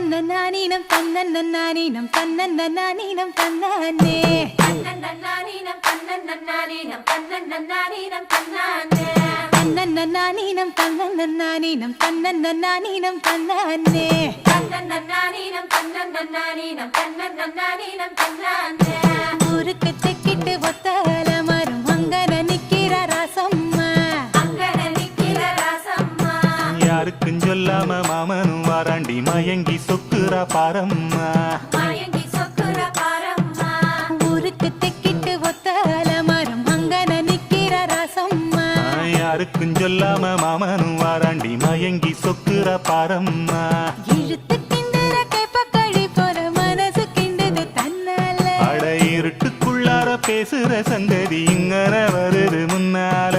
தன்னன்னானீனம் தன்னன்னானீனம் தன்னன்னானீனம் தன்னானே தன்னன்னானீனம் தன்னன்னானீனம் தன்னன்னானீனம் தன்னானே தன்னன்னானீனம் தன்னன்னானீனம் தன்னன்னானீனம் தன்னானே தன்னன்னானீனம் தன்னன்னானீனம் தன்னன்னானீனம் தன்னானே ஊருக்கு தெக்கிட்டு ஒத்தால மரம் அங்கன நிக்கிற ராசம்மா அங்கன நிக்கிற ராசம்மா யாருக்கும் சொல்லாம மாமனும் வாராண்டி மயங்கி சொக்குறா பாரம்மா மயங்கி சொக்குற பாரம்மா ஊருக்கு தெக்கிட்டு ஒத்தால மரம் அங்கன நிக்கிற ராசம்மா யாருக்கும் சொல்லாம மாமனும் வாராண்டி மயங்கி சொக்குறா பாரம்மா இழுத்து கிண்டுற கைப்பக்கழி போற மனசு கிண்டுது தன்னால அட இருட்டுக்குள்ளார பேசுற சங்கதி இங்கன வருது முன்னால